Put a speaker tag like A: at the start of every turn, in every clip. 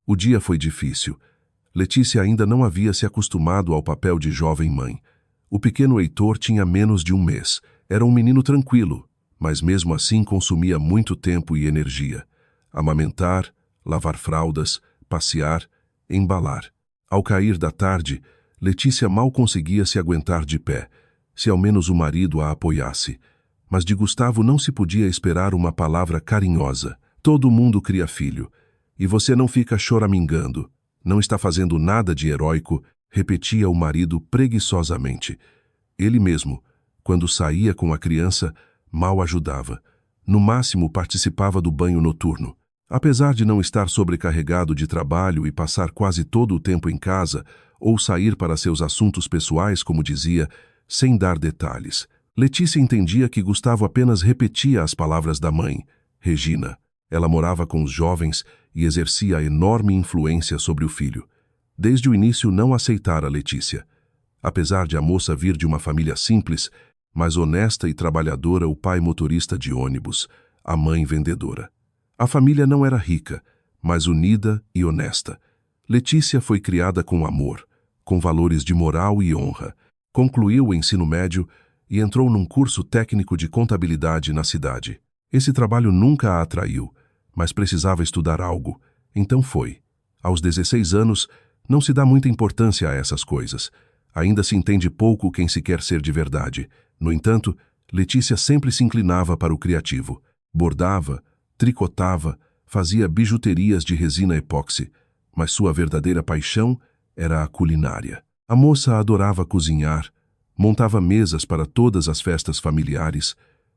A: O dia foi difícil. Letícia ainda não havia se acostumado ao papel de jovem mãe. O pequeno Heitor tinha menos de um mês. Era um menino tranquilo, mas mesmo assim consumia muito tempo e energia. Amamentar, lavar fraldas, passear, embalar. Ao cair da tarde, Letícia mal conseguia se aguentar de pé, se ao menos o marido a apoiasse. Mas de Gustavo não se podia esperar uma palavra carinhosa. Todo mundo cria filho. E você não fica choramingando. Não está fazendo nada de heróico, repetia o marido preguiçosamente. Ele mesmo, quando saía com a criança, mal ajudava. No máximo participava do banho noturno. Apesar de não estar sobrecarregado de trabalho e passar quase todo o tempo em casa, ou sair para seus assuntos pessoais, como dizia, sem dar detalhes, Letícia entendia que Gustavo apenas repetia as palavras da mãe, Regina. Ela morava com os jovens e exercia enorme influência sobre o filho. Desde o início não aceitara Letícia. Apesar de a moça vir de uma família simples, mas honesta e trabalhadora, o pai motorista de ônibus, a mãe vendedora. A família não era rica, mas unida e honesta. Letícia foi criada com amor, com valores de moral e honra. Concluiu o ensino médio e entrou num curso técnico de contabilidade na cidade. Esse trabalho nunca a atraiu, mas precisava estudar algo, então foi. Aos 16 anos, não se dá muita importância a essas coisas. Ainda se entende pouco quem se quer ser de verdade. No entanto, Letícia sempre se inclinava para o criativo. Bordava, tricotava, fazia bijuterias de resina epóxi, mas sua verdadeira paixão era a culinária. A moça adorava cozinhar, montava mesas para todas as festas familiares,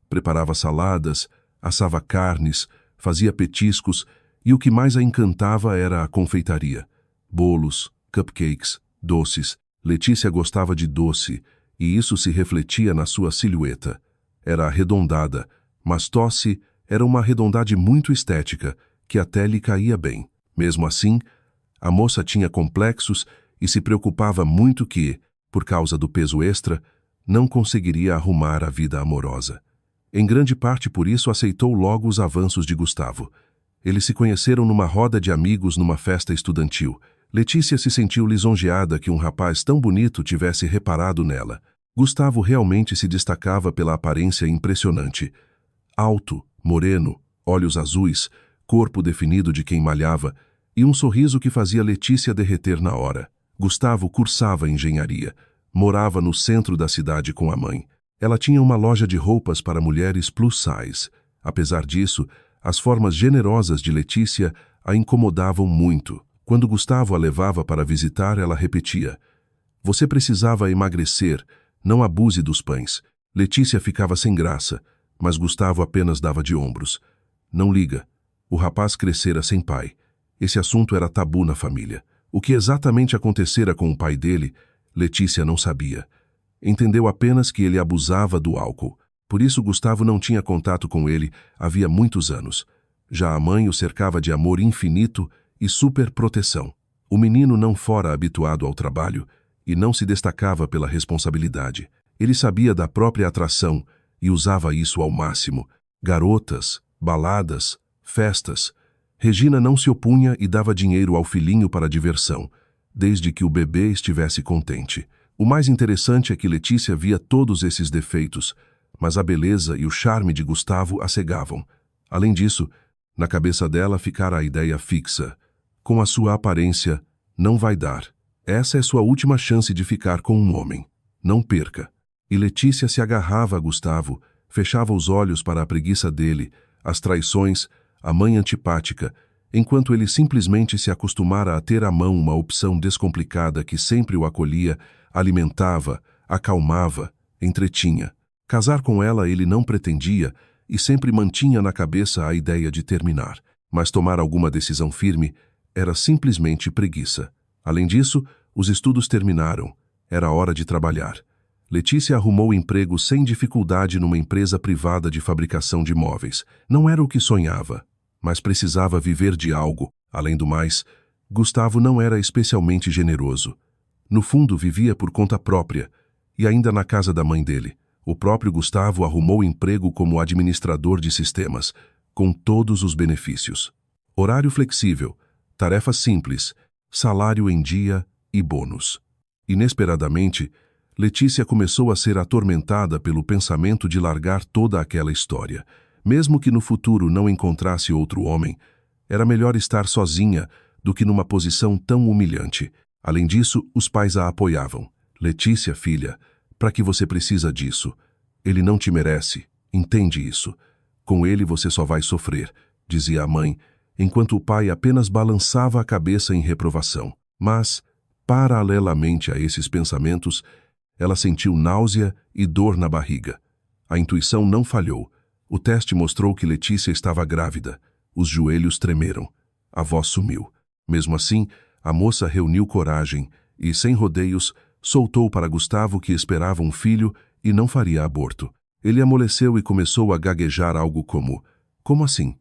A: preparava saladas, assava carnes, fazia petiscos e o que mais a encantava era a confeitaria. Bolos, cupcakes, doces. Letícia gostava de doce e isso se refletia na sua silhueta. Era arredondada, mas tosse era uma arredondade muito estética que até lhe caía bem. Mesmo assim, a moça tinha complexos e se preocupava muito que, por causa do peso extra, não conseguiria arrumar a vida amorosa. Em grande parte por isso aceitou logo os avanços de Gustavo. Eles se conheceram numa roda de amigos numa festa estudantil. Letícia se sentiu lisonjeada que um rapaz tão bonito tivesse reparado nela. Gustavo realmente se destacava pela aparência impressionante. Alto, moreno, olhos azuis, corpo definido de quem malhava e um sorriso que fazia Letícia derreter na hora. Gustavo cursava engenharia. Morava no centro da cidade com a mãe. Ela tinha uma loja de roupas para mulheres plus size. Apesar disso, as formas generosas de Letícia a incomodavam muito. Quando Gustavo a levava para visitar, ela repetia: "Você precisava emagrecer, não abuse dos pães." Letícia ficava sem graça, mas Gustavo apenas dava de ombros. Não liga. O rapaz crescera sem pai. Esse assunto era tabu na família. O que exatamente acontecera com o pai dele, Letícia não sabia. Entendeu apenas que ele abusava do álcool. Por isso Gustavo não tinha contato com ele havia muitos anos. Já a mãe o cercava de amor infinito e superproteção. O menino não fora habituado ao trabalho e não se destacava pela responsabilidade. Ele sabia da própria atração e usava isso ao máximo. Garotas, baladas, festas. Regina não se opunha e dava dinheiro ao filhinho para diversão, desde que o bebê estivesse contente. O mais interessante é que Letícia via todos esses defeitos, mas a beleza e o charme de Gustavo a cegavam. Além disso, na cabeça dela ficara a ideia fixa: com a sua aparência, não vai dar. Essa é sua última chance de ficar com um homem. Não perca. E Letícia se agarrava a Gustavo, fechava os olhos para a preguiça dele, as traições, a mãe antipática, enquanto ele simplesmente se acostumara a ter à mão uma opção descomplicada que sempre o acolhia, alimentava, acalmava, entretinha. Casar com ela ele não pretendia e sempre mantinha na cabeça a ideia de terminar. Mas tomar alguma decisão firme era simplesmente preguiça. Além disso, os estudos terminaram. Era hora de trabalhar. Letícia arrumou emprego sem dificuldade numa empresa privada de fabricação de móveis. Não era o que sonhava, mas precisava viver de algo. Além do mais, Gustavo não era especialmente generoso. No fundo, vivia por conta própria, e ainda na casa da mãe dele. O próprio Gustavo arrumou emprego como administrador de sistemas, com todos os benefícios. Horário flexível, Tarefa simples, salário em dia e bônus. Inesperadamente, Letícia começou a ser atormentada pelo pensamento de largar toda aquela história. Mesmo que no futuro não encontrasse outro homem, era melhor estar sozinha do que numa posição tão humilhante. Além disso, os pais a apoiavam. Letícia, filha, para que você precisa disso? Ele não te merece, entende isso. Com ele você só vai sofrer, dizia a mãe, enquanto o pai apenas balançava a cabeça em reprovação. Mas, paralelamente a esses pensamentos, ela sentiu náusea e dor na barriga. A intuição não falhou. O teste mostrou que Letícia estava grávida. Os joelhos tremeram. A voz sumiu. Mesmo assim, a moça reuniu coragem e, sem rodeios, soltou para Gustavo que esperava um filho e não faria aborto. Ele amoleceu e começou a gaguejar algo como: "Como assim?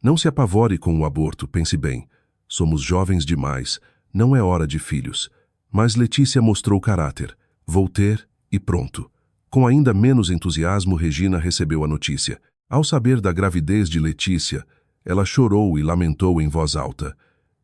A: Não se apavore com o aborto, pense bem. Somos jovens demais, não é hora de filhos." Mas Letícia mostrou caráter. "Vou ter e pronto." Com ainda menos entusiasmo, Regina recebeu a notícia. Ao saber da gravidez de Letícia, ela chorou e lamentou em voz alta.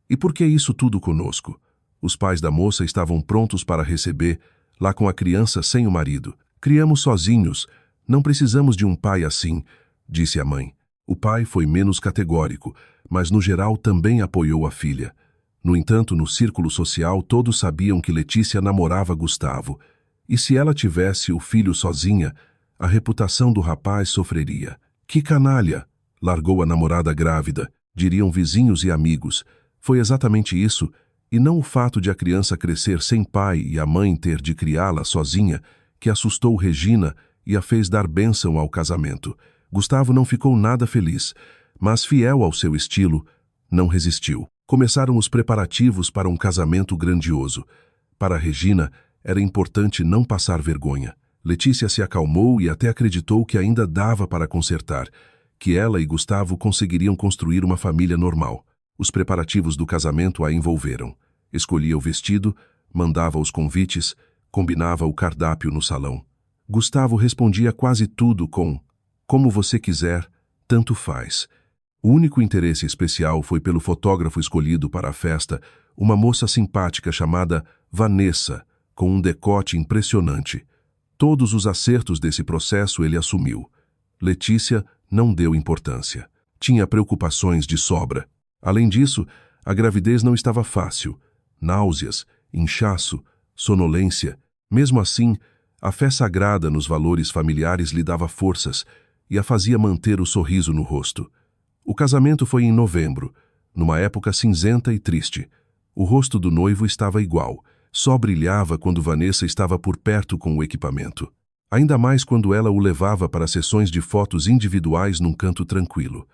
A: "E por que isso tudo conosco?" Os pais da moça estavam prontos para receber, lá com a criança sem o marido. "Criamos sozinhos, não precisamos de um pai assim", disse a mãe. O pai foi menos categórico, mas no geral também apoiou a filha. No entanto, no círculo social todos sabiam que Letícia namorava Gustavo, e se ela tivesse o filho sozinha, a reputação do rapaz sofreria. "Que canalha! Largou a namorada grávida", diriam vizinhos e amigos. Foi exatamente isso, e não o fato de a criança crescer sem pai e a mãe ter de criá-la sozinha, que assustou Regina e a fez dar bênção ao casamento. Gustavo não ficou nada feliz, mas fiel ao seu estilo, não resistiu. Começaram os preparativos para um casamento grandioso. Para Regina, era importante não passar vergonha. Letícia se acalmou e até acreditou que ainda dava para consertar, que ela e Gustavo conseguiriam construir uma família normal. Os preparativos do casamento a envolveram. Escolhia o vestido, mandava os convites, combinava o cardápio no salão. Gustavo respondia quase tudo com: "Como você quiser, tanto faz." O único interesse especial foi pelo fotógrafo escolhido para a festa, uma moça simpática chamada Vanessa, com um decote impressionante. Todos os acertos desse processo ele assumiu. Letícia não deu importância. Tinha preocupações de sobra. Além disso, a gravidez não estava fácil. Náuseas, inchaço, sonolência. Mesmo assim, a fé sagrada nos valores familiares lhe dava forças e a fazia manter o sorriso no rosto. O casamento foi em novembro, numa época cinzenta e triste. O rosto do noivo estava igual, só brilhava quando Vanessa estava por perto com o equipamento. Ainda mais quando ela o levava para sessões de fotos individuais num canto tranquilo.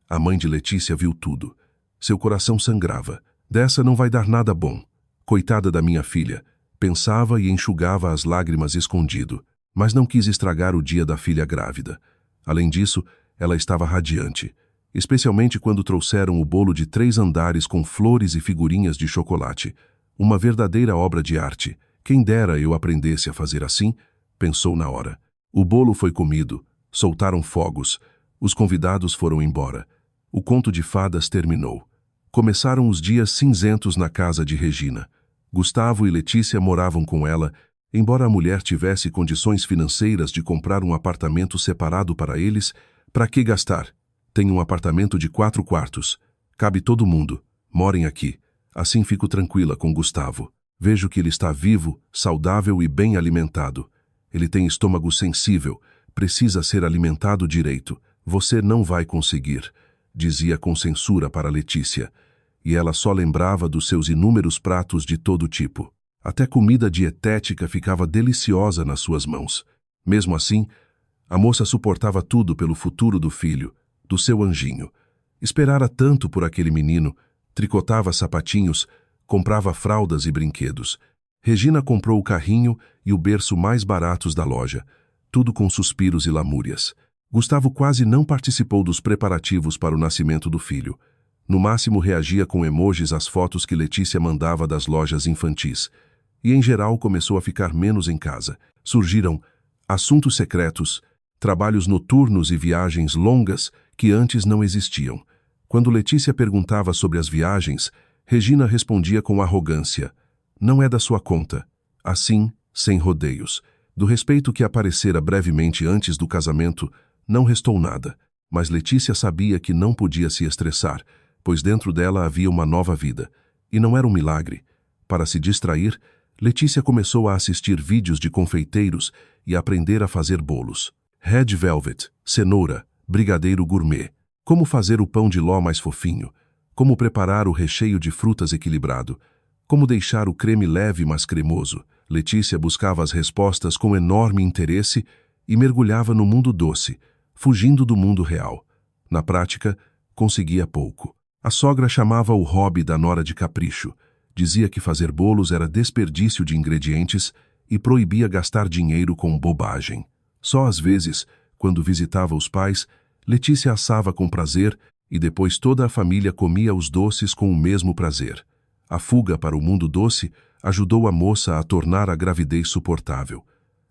A: A mãe de Letícia viu tudo. Seu coração sangrava. "Dessa não vai dar nada bom. Coitada da minha filha", pensava e enxugava as lágrimas escondido, mas não quis estragar o dia da filha grávida. Além disso, ela estava radiante, especialmente quando trouxeram o bolo de 3 andares com flores e figurinhas de chocolate. Uma verdadeira obra de arte. Quem dera eu aprendesse a fazer assim, pensou na hora. O bolo foi comido, soltaram fogos, os convidados foram embora. O conto de fadas terminou. Começaram os dias cinzentos na casa de Regina. Gustavo e Letícia moravam com ela, embora a mulher tivesse condições financeiras de comprar um apartamento separado para eles. "Para que gastar? Tem um apartamento de 4 quartos. Cabe todo mundo. Morem aqui. Assim fico tranquila com Gustavo. Vejo que ele está vivo, saudável e bem alimentado. Ele tem estômago sensível, precisa ser alimentado direito. Você não vai conseguir", dizia com censura para Letícia. E ela só lembrava dos seus inúmeros pratos de todo tipo. Até comida dietética ficava deliciosa nas suas mãos. Mesmo assim, a moça suportava tudo pelo futuro do filho, do seu anjinho. Esperara tanto por aquele menino, tricotava sapatinhos, comprava fraldas e brinquedos. Regina comprou o carrinho e o berço mais baratos da loja, tudo com suspiros e lamúrias. Gustavo quase não participou dos preparativos para o nascimento do filho. No máximo reagia com emojis às fotos que Letícia mandava das lojas infantis. E em geral começou a ficar menos em casa. Surgiram assuntos secretos, trabalhos noturnos e viagens longas que antes não existiam. Quando Letícia perguntava sobre as viagens, Regina respondia com arrogância. Não é da sua conta. Assim, sem rodeios. Do respeito que aparecera brevemente antes do casamento, não restou nada. Mas Letícia sabia que não podia se estressar, pois dentro dela havia uma nova vida. E não era um milagre. Para se distrair, Letícia começou a assistir vídeos de confeiteiros e aprender a fazer bolos. Red velvet, cenoura, brigadeiro gourmet. Como fazer o pão de ló mais fofinho. Como preparar o recheio de frutas equilibrado. Como deixar o creme leve mas cremoso. Letícia buscava as respostas com enorme interesse e mergulhava no mundo doce, fugindo do mundo real. Na prática, conseguia pouco. A sogra chamava o hobby da nora de capricho. Dizia que fazer bolos era desperdício de ingredientes e proibia gastar dinheiro com bobagem. Só às vezes, quando visitava os pais, Letícia assava com prazer e depois toda a família comia os doces com o mesmo prazer. A fuga para o mundo doce ajudou a moça a tornar a gravidez suportável.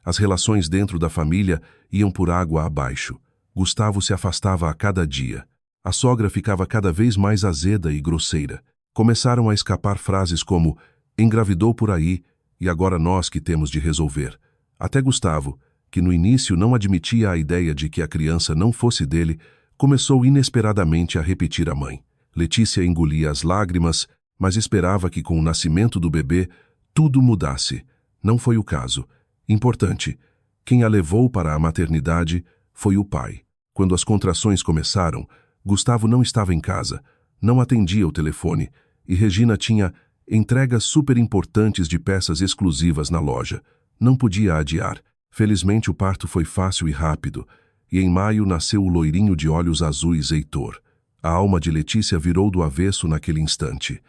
A: As relações dentro da família iam por água abaixo. Gustavo se afastava a cada dia. A sogra ficava cada vez mais azeda e grosseira. Começaram a escapar frases como "engravidou por aí e agora nós que temos de resolver". Até Gustavo, que no início não admitia a ideia de que a criança não fosse dele, começou inesperadamente a repetir à mãe. Letícia engolia as lágrimas, mas esperava que com o nascimento do bebê tudo mudasse. Não foi o caso. Importante, quem a levou para a maternidade foi o pai. Quando as contrações começaram, Gustavo não estava em casa, não atendia o telefone e Regina tinha entregas super importantes de peças exclusivas na loja. Não podia adiar. Felizmente o parto foi fácil e rápido, e em maio nasceu o loirinho de olhos azuis Heitor. A alma de Letícia virou do avesso naquele instante.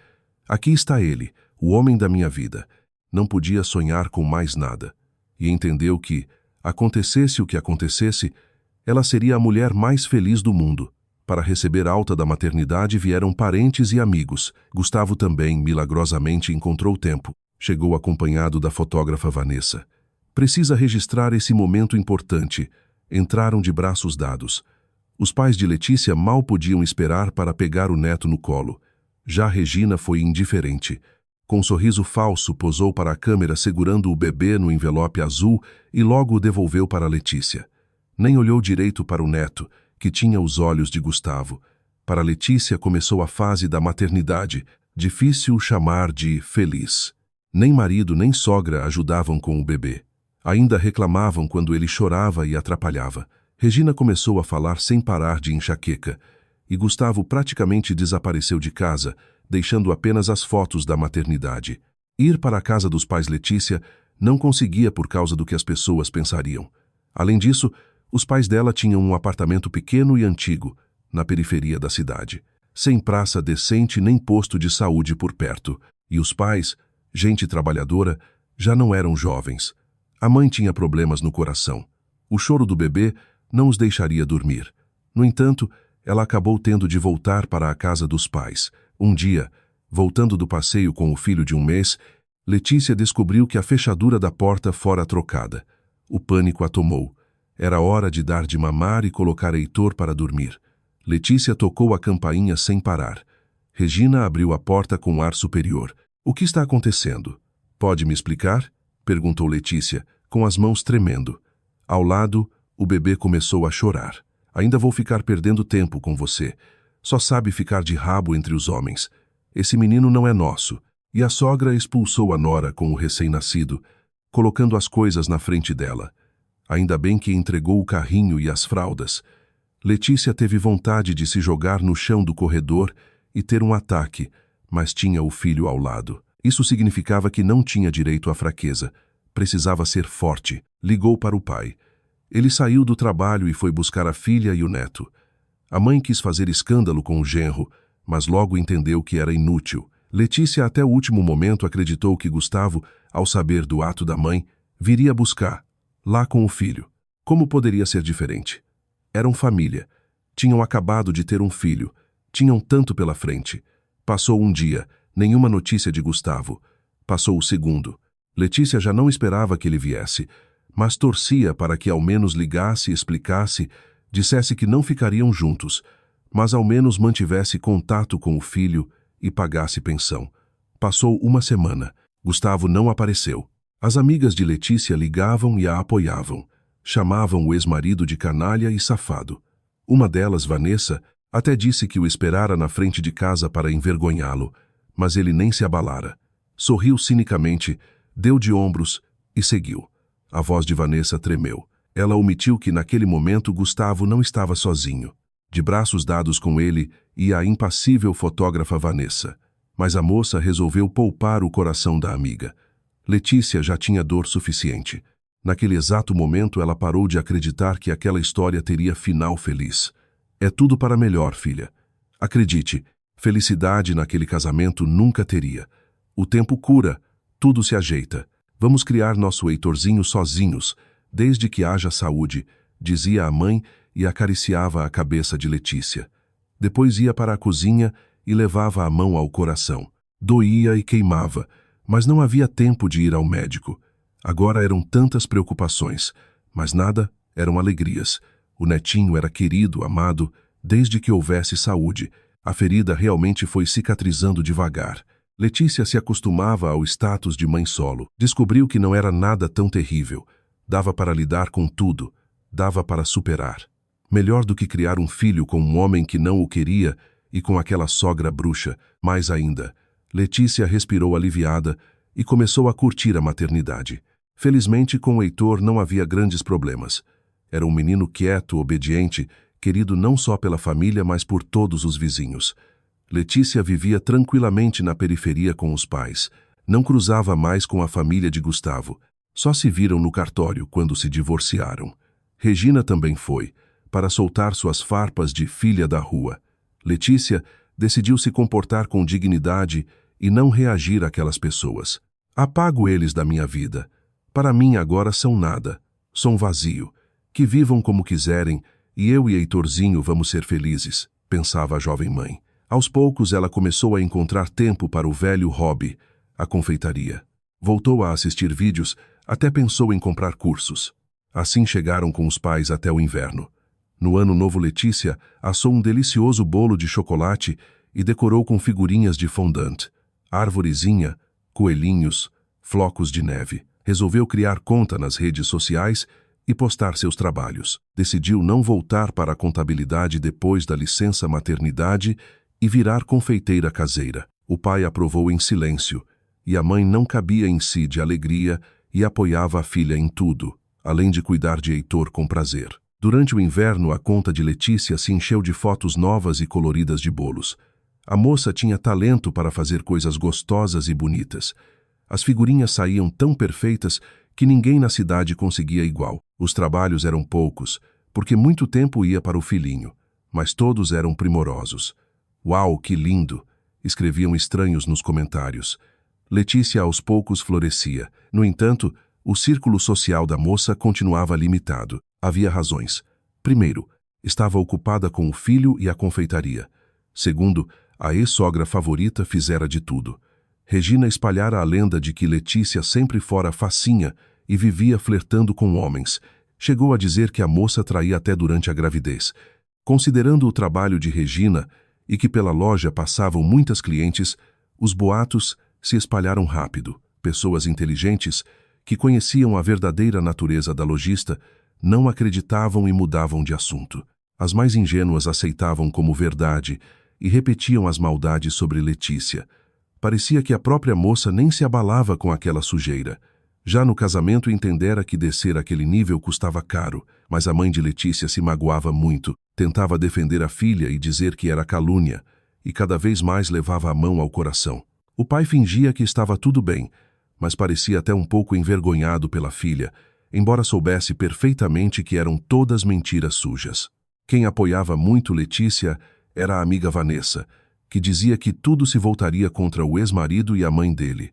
A: Aqui está ele, o homem da minha vida. Não podia sonhar com mais nada. E entendeu que, acontecesse o que acontecesse, ela seria a mulher mais feliz do mundo. Para receber alta da maternidade vieram parentes e amigos. Gustavo também, milagrosamente, encontrou tempo. Chegou acompanhado da fotógrafa Vanessa. Precisa registrar esse momento importante. Entraram de braços dados. Os pais de Letícia mal podiam esperar para pegar o neto no colo. Já Regina foi indiferente. Com um sorriso falso, posou para a câmera segurando o bebê no envelope azul e logo o devolveu para Letícia. Nem olhou direito para o neto, que tinha os olhos de Gustavo. Para Letícia começou a fase da maternidade, difícil chamar de feliz. Nem marido nem sogra ajudavam com o bebê. Ainda reclamavam quando ele chorava e atrapalhava. Regina começou a falar sem parar de enxaqueca, e Gustavo praticamente desapareceu de casa, deixando apenas as fotos da maternidade. Ir para a casa dos pais Letícia não conseguia por causa do que as pessoas pensariam. Além disso, os pais dela tinham um apartamento pequeno e antigo, na periferia da cidade, sem praça decente nem posto de saúde por perto. E os pais, gente trabalhadora, já não eram jovens. A mãe tinha problemas no coração. O choro do bebê não os deixaria dormir. No entanto, ela acabou tendo de voltar para a casa dos pais. Um dia, voltando do passeio com o filho de 1 mês, Letícia descobriu que a fechadura da porta fora trocada. O pânico a tomou. Era hora de dar de mamar e colocar Heitor para dormir. Letícia tocou a campainha sem parar. Regina abriu a porta com ar superior. "O que está acontecendo? Pode me explicar?" perguntou Letícia, com as mãos tremendo. Ao lado, o bebê começou a chorar. "Ainda vou ficar perdendo tempo com você. Só sabe ficar de rabo entre os homens. Esse menino não é nosso." E a sogra expulsou a nora com o recém-nascido, colocando as coisas na frente dela. Ainda bem que entregou o carrinho e as fraldas. Letícia teve vontade de se jogar no chão do corredor e ter um ataque, mas tinha o filho ao lado. Isso significava que não tinha direito à fraqueza. Precisava ser forte. Ligou para o pai. Ele saiu do trabalho e foi buscar a filha e o neto. A mãe quis fazer escândalo com o genro, mas logo entendeu que era inútil. Letícia até o último momento acreditou que Gustavo, ao saber do ato da mãe, viria buscar, lá com o filho. Como poderia ser diferente? Eram família. Tinham acabado de ter um filho. Tinham tanto pela frente. Passou um dia, nenhuma notícia de Gustavo. Passou o segundo. Letícia já não esperava que ele viesse, mas torcia para que ao menos ligasse, explicasse, dissesse que não ficariam juntos, mas ao menos mantivesse contato com o filho e pagasse pensão. Passou uma semana. Gustavo não apareceu. As amigas de Letícia ligavam e a apoiavam. Chamavam o ex-marido de canalha e safado. Uma delas, Vanessa, até disse que o esperara na frente de casa para envergonhá-lo, mas ele nem se abalara. Sorriu cinicamente, deu de ombros e seguiu. A voz de Vanessa tremeu. Ela omitiu que naquele momento Gustavo não estava sozinho. De braços dados com ele ia a impassível fotógrafa Vanessa. Mas a moça resolveu poupar o coração da amiga. Letícia já tinha dor suficiente. Naquele exato momento ela parou de acreditar que aquela história teria final feliz. É tudo para melhor, filha. Acredite, felicidade naquele casamento nunca teria. O tempo cura, tudo se ajeita. Vamos criar nosso Heitorzinho sozinhos, desde que haja saúde, dizia a mãe e acariciava a cabeça de Letícia. Depois ia para a cozinha e levava a mão ao coração. Doía e queimava, mas não havia tempo de ir ao médico. Agora eram tantas preocupações, mas nada eram alegrias. O netinho era querido, amado, desde que houvesse saúde. A ferida realmente foi cicatrizando devagar. Letícia se acostumava ao status de mãe solo. Descobriu que não era nada tão terrível. Dava para lidar com tudo. Dava para superar. Melhor do que criar um filho com um homem que não o queria e com aquela sogra bruxa. Mais ainda, Letícia respirou aliviada e começou a curtir a maternidade. Felizmente, com o Heitor não havia grandes problemas. Era um menino quieto, obediente, querido não só pela família, mas por todos os vizinhos. Letícia vivia tranquilamente na periferia com os pais. Não cruzava mais com a família de Gustavo. Só se viram no cartório quando se divorciaram. Regina também foi, para soltar suas farpas de filha da rua. Letícia decidiu se comportar com dignidade e não reagir àquelas pessoas. Apago eles da minha vida. Para mim agora são nada, são vazio. Que vivam como quiserem e eu e Heitorzinho vamos ser felizes, pensava a jovem mãe. Aos poucos ela começou a encontrar tempo para o velho hobby, a confeitaria. Voltou a assistir vídeos, até pensou em comprar cursos. Assim chegaram com os pais até o inverno. No ano novo Letícia assou um delicioso bolo de chocolate e decorou com figurinhas de fondant, arvorezinha, coelhinhos, flocos de neve. Resolveu criar conta nas redes sociais e postar seus trabalhos. Decidiu não voltar para a contabilidade depois da licença maternidade e virar confeiteira caseira. O pai aprovou em silêncio, e a mãe não cabia em si de alegria e apoiava a filha em tudo, além de cuidar de Heitor com prazer. Durante o inverno, a conta de Letícia se encheu de fotos novas e coloridas de bolos. A moça tinha talento para fazer coisas gostosas e bonitas. As figurinhas saíam tão perfeitas que ninguém na cidade conseguia igual. Os trabalhos eram poucos, porque muito tempo ia para o filhinho, mas todos eram primorosos. "Uau, que lindo!" escreviam estranhos nos comentários. Letícia aos poucos florescia. No entanto, o círculo social da moça continuava limitado. Havia razões. Primeiro, estava ocupada com o filho e a confeitaria. Segundo, a ex-sogra favorita fizera de tudo. Regina espalhara a lenda de que Letícia sempre fora facinha e vivia flertando com homens. Chegou a dizer que a moça traía até durante a gravidez. Considerando o trabalho de Regina e que pela loja passavam muitas clientes, os boatos se espalharam rápido. Pessoas inteligentes, que conheciam a verdadeira natureza da lojista, não acreditavam e mudavam de assunto. As mais ingênuas aceitavam como verdade e repetiam as maldades sobre Letícia. Parecia que a própria moça nem se abalava com aquela sujeira. Já no casamento entendera que descer aquele nível custava caro, mas a mãe de Letícia se magoava muito, tentava defender a filha e dizer que era calúnia, e cada vez mais levava a mão ao coração. O pai fingia que estava tudo bem, mas parecia até um pouco envergonhado pela filha, embora soubesse perfeitamente que eram todas mentiras sujas. Quem apoiava muito Letícia era a amiga Vanessa, que dizia que tudo se voltaria contra o ex-marido e a mãe dele.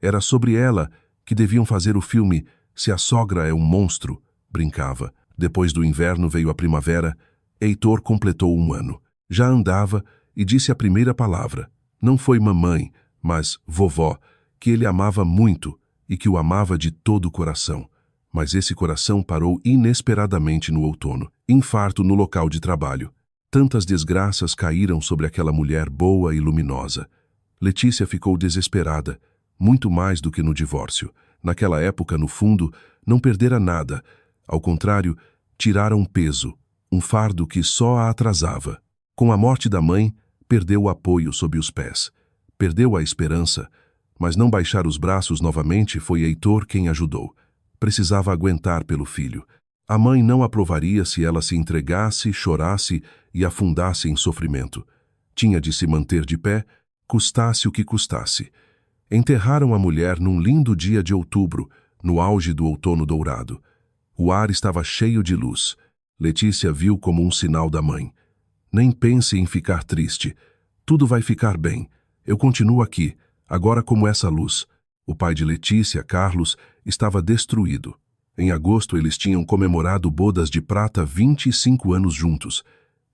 A: Era sobre ela que deviam fazer o filme Se a Sogra é um Monstro, brincava. Depois do inverno veio a primavera. Heitor completou 1 ano. Já andava e disse a primeira palavra. Não foi mamãe, mas vovó, que ele amava muito e que o amava de todo o coração. Mas esse coração parou inesperadamente no outono. Infarto no local de trabalho. Tantas desgraças caíram sobre aquela mulher boa e luminosa. Letícia ficou desesperada, muito mais do que no divórcio. Naquela época, no fundo, não perdera nada. Ao contrário, tirara um peso, um fardo que só a atrasava. Com a morte da mãe, perdeu o apoio sob os pés. Perdeu a esperança, mas não baixar os braços novamente foi Heitor quem ajudou. Precisava aguentar pelo filho. A mãe não aprovaria se ela se entregasse, chorasse e afundasse em sofrimento. Tinha de se manter de pé, custasse o que custasse. Enterraram a mulher num lindo dia de outubro, no auge do outono dourado. O ar estava cheio de luz. Letícia viu como um sinal da mãe. Nem pense em ficar triste. Tudo vai ficar bem. Eu continuo aqui, agora como essa luz. O pai de Letícia, Carlos, estava destruído. Em agosto eles tinham comemorado bodas de prata 25 anos juntos.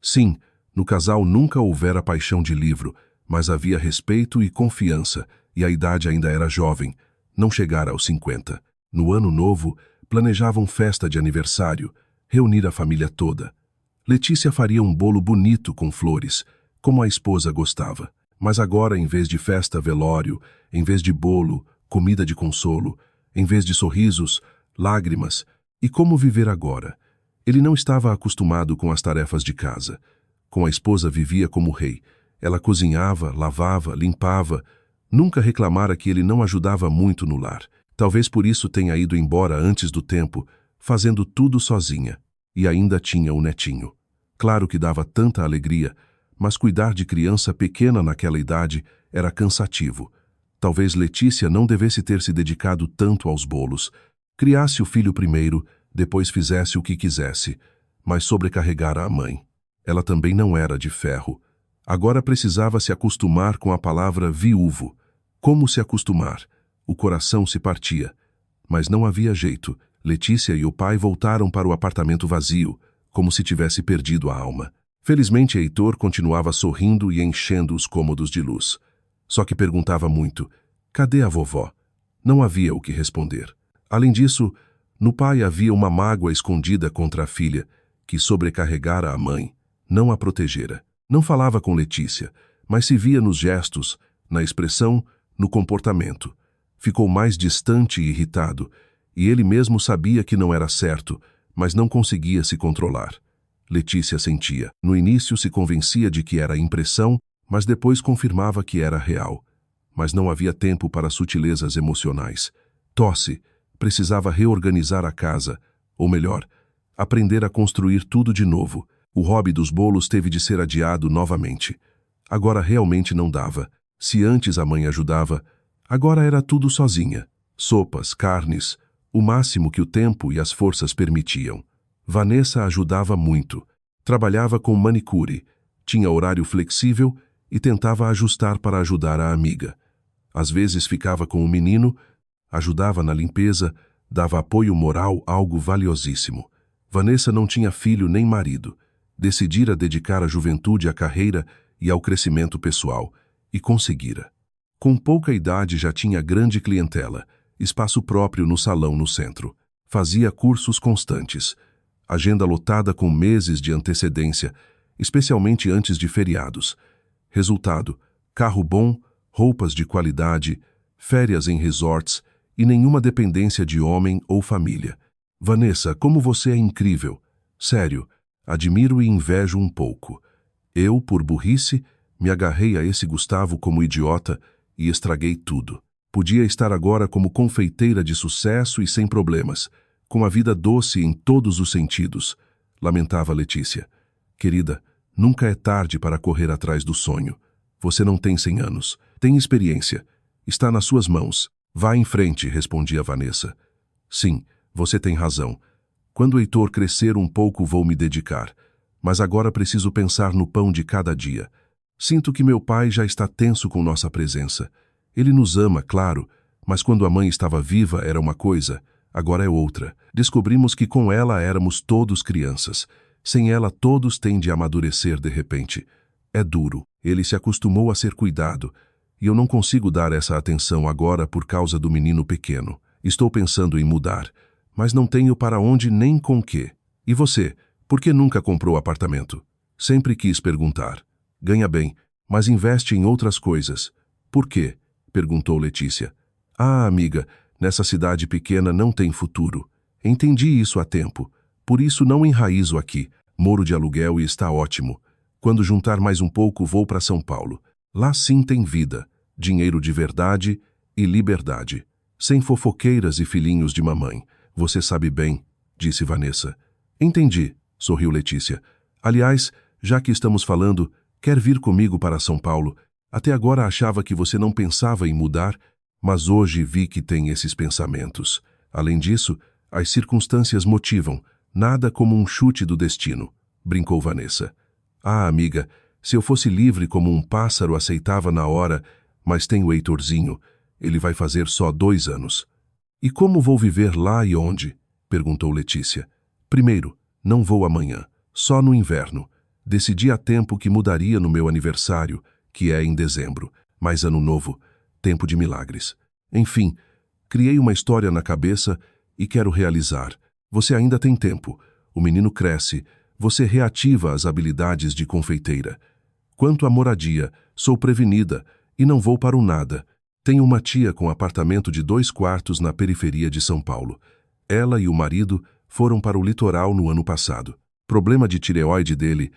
A: Sim, no casal nunca houvera paixão de livro, mas havia respeito e confiança, e a idade ainda era jovem, não chegara aos 50. No ano novo, planejavam festa de aniversário, reunir a família toda. Letícia faria um bolo bonito com flores, como a esposa gostava. Mas agora, em vez de festa, velório, em vez de bolo, comida de consolo, em vez de sorrisos, lágrimas. E como viver agora? Ele não estava acostumado com as tarefas de casa. Com a esposa vivia como rei. Ela cozinhava, lavava, limpava. Nunca reclamara que ele não ajudava muito no lar. Talvez por isso tenha ido embora antes do tempo, fazendo tudo sozinha. E ainda tinha o netinho. Claro que dava tanta alegria, mas cuidar de criança pequena naquela idade era cansativo. Talvez Letícia não devesse ter se dedicado tanto aos bolos. Criasse o filho primeiro, depois fizesse o que quisesse, mas sobrecarregara a mãe. Ela também não era de ferro. Agora precisava se acostumar com a palavra viúvo. Como se acostumar? O coração se partia. Mas não havia jeito. Letícia e o pai voltaram para o apartamento vazio, como se tivesse perdido a alma. Felizmente, Heitor continuava sorrindo e enchendo os cômodos de luz. Só que perguntava muito: cadê a vovó? Não havia o que responder. Além disso, no pai havia uma mágoa escondida contra a filha, que sobrecarregara a mãe, não a protegera. Não falava com Letícia, mas se via nos gestos, na expressão, no comportamento. Ficou mais distante e irritado, e ele mesmo sabia que não era certo, mas não conseguia se controlar. Letícia sentia. No início se convencia de que era impressão, mas depois confirmava que era real. Mas não havia tempo para sutilezas emocionais. Tosse. Precisava reorganizar a casa, ou melhor, aprender a construir tudo de novo. O hobby dos bolos teve de ser adiado novamente. Agora realmente não dava. Se antes a mãe ajudava, agora era tudo sozinha. Sopas, carnes, o máximo que o tempo e as forças permitiam. Vanessa ajudava muito. Trabalhava com manicure, tinha horário flexível e tentava ajustar para ajudar a amiga. Às vezes ficava com o menino, ajudava na limpeza, dava apoio moral, algo valiosíssimo. Vanessa não tinha filho nem marido. Decidira dedicar a juventude à carreira e ao crescimento pessoal, e conseguira. Com pouca idade já tinha grande clientela, espaço próprio no salão no centro. Fazia cursos constantes, agenda lotada com meses de antecedência, especialmente antes de feriados. Resultado: carro bom, roupas de qualidade, férias em resorts e nenhuma dependência de homem ou família. Vanessa, como você é incrível. Sério, admiro e invejo um pouco. Eu, por burrice, me agarrei a esse Gustavo como idiota e estraguei tudo. Podia estar agora como confeiteira de sucesso e sem problemas, com a vida doce em todos os sentidos, lamentava Letícia. Querida, nunca é tarde para correr atrás do sonho. Você não tem 100 anos, tem experiência. Está nas suas mãos. Vá em frente, respondia Vanessa. Sim, você tem razão. Quando o Heitor crescer um pouco vou me dedicar, mas agora preciso pensar no pão de cada dia. Sinto que meu pai já está tenso com nossa presença. Ele nos ama, claro, mas quando a mãe estava viva era uma coisa, agora é outra. Descobrimos que com ela éramos todos crianças. Sem ela todos têm de amadurecer de repente. É duro. Ele se acostumou a ser cuidado, e eu não consigo dar essa atenção agora por causa do menino pequeno. Estou pensando em mudar, mas não tenho para onde nem com quê. E você, por que nunca comprou apartamento? Sempre quis perguntar. Ganha bem, mas investe em outras coisas. Por quê? Perguntou Letícia. Ah, amiga, nessa cidade pequena não tem futuro. Entendi isso há tempo. Por isso não enraizo aqui. Moro de aluguel e está ótimo. Quando juntar mais um pouco, vou para São Paulo. Lá sim tem vida, dinheiro de verdade e liberdade. Sem fofoqueiras e filhinhos de mamãe. Você sabe bem, disse Vanessa. Entendi, sorriu Letícia. Aliás, já que estamos falando, quer vir comigo para São Paulo? Até agora achava que você não pensava em mudar, mas hoje vi que tem esses pensamentos. Além disso, as circunstâncias motivam, nada como um chute do destino, brincou Vanessa. Ah, amiga, se eu fosse livre como um pássaro aceitava na hora, mas tem o Heitorzinho, ele vai fazer só 2 anos. E como vou viver lá e onde? Perguntou Letícia. Primeiro, não vou amanhã, só no inverno. Decidi a tempo que mudaria no meu aniversário, que é em dezembro, mas ano novo, tempo de milagres. Enfim, criei uma história na cabeça e quero realizar. Você ainda tem tempo. O menino cresce, você reativa as habilidades de confeiteira. Quanto à moradia, sou prevenida e não vou para o nada. Tenho uma tia com apartamento de 2 quartos na periferia de São Paulo. Ela e o marido foram para o litoral no ano passado. Problema de tireoide dele.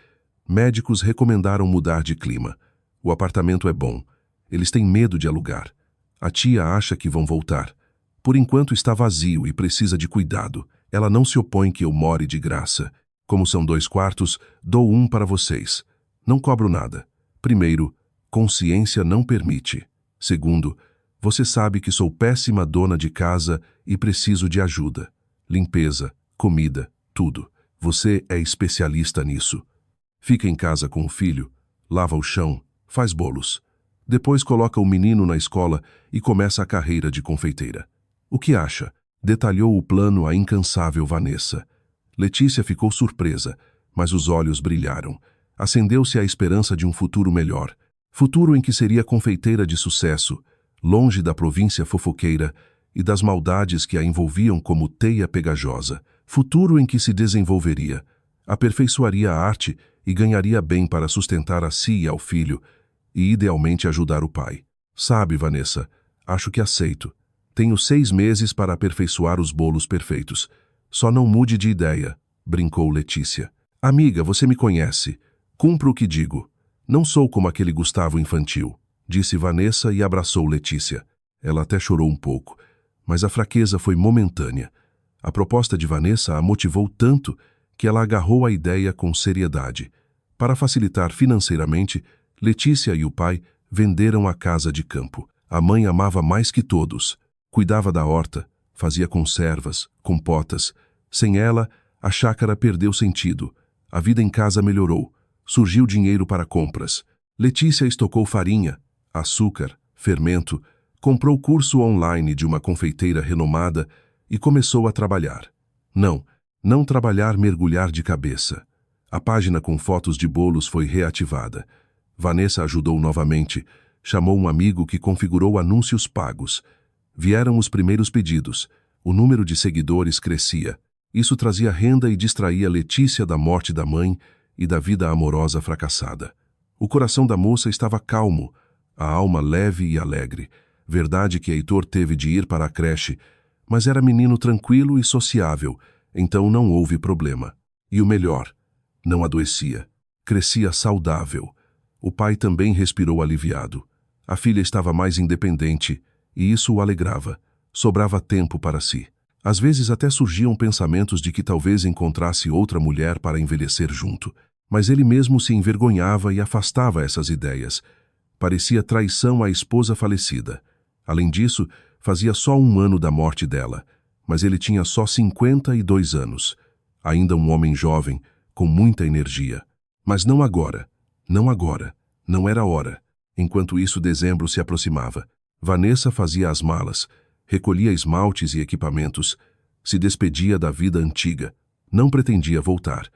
A: Médicos recomendaram mudar de clima. O apartamento é bom. Eles têm medo de alugar. A tia acha que vão voltar. Por enquanto está vazio e precisa de cuidado. Ela não se opõe que eu more de graça. Como são 2 quartos, dou um para vocês. Não cobro nada. Primeiro, consciência não permite. Segundo, você sabe que sou péssima dona de casa e preciso de ajuda. Limpeza, comida, tudo. Você é especialista nisso. Fica em casa com o filho, lava o chão, faz bolos. Depois coloca o menino na escola e começa a carreira de confeiteira. O que acha? Detalhou o plano a incansável Vanessa. Letícia ficou surpresa, mas os olhos brilharam. Acendeu-se a esperança de um futuro melhor. Futuro em que seria confeiteira de sucesso, longe da província fofoqueira e das maldades que a envolviam como teia pegajosa. Futuro em que se desenvolveria, aperfeiçoaria a arte e ganharia bem para sustentar a si e ao filho, e idealmente ajudar o pai. Sabe, Vanessa, acho que aceito. Tenho 6 meses para aperfeiçoar os bolos perfeitos. Só não mude de ideia, brincou Letícia. Amiga, você me conhece. Cumpro o que digo. Não sou como aquele Gustavo infantil, disse Vanessa e abraçou Letícia. Ela até chorou um pouco, mas a fraqueza foi momentânea. A proposta de Vanessa a motivou tanto que ela agarrou a ideia com seriedade. Para facilitar financeiramente, Letícia e o pai venderam a casa de campo. A mãe amava mais que todos. Cuidava da horta, fazia conservas, compotas. Sem ela, a chácara perdeu sentido. A vida em casa melhorou. Surgiu dinheiro para compras. Letícia estocou farinha, açúcar, fermento, comprou curso online de uma confeiteira renomada e começou a trabalhar. Não trabalhar, mergulhar de cabeça. A página com fotos de bolos foi reativada. Vanessa ajudou novamente, chamou um amigo que configurou anúncios pagos. Vieram os primeiros pedidos. O número de seguidores crescia. Isso trazia renda e distraía Letícia da morte da mãe e da vida amorosa fracassada. O coração da moça estava calmo, a alma leve e alegre. Verdade que Heitor teve de ir para a creche, mas era menino tranquilo e sociável, então não houve problema. E o melhor, não adoecia. Crescia saudável. O pai também respirou aliviado. A filha estava mais independente, e isso o alegrava. Sobrava tempo para si. Às vezes até surgiam pensamentos de que talvez encontrasse outra mulher para envelhecer junto. Mas ele mesmo se envergonhava e afastava essas ideias. Parecia traição à esposa falecida. Além disso, fazia só 1 ano da morte dela, mas ele tinha só 52 anos. Ainda um homem jovem, com muita energia. Mas não agora. Não era hora. Enquanto isso, dezembro se aproximava. Vanessa fazia as malas, recolhia esmaltes e equipamentos, se despedia da vida antiga. Não pretendia voltar.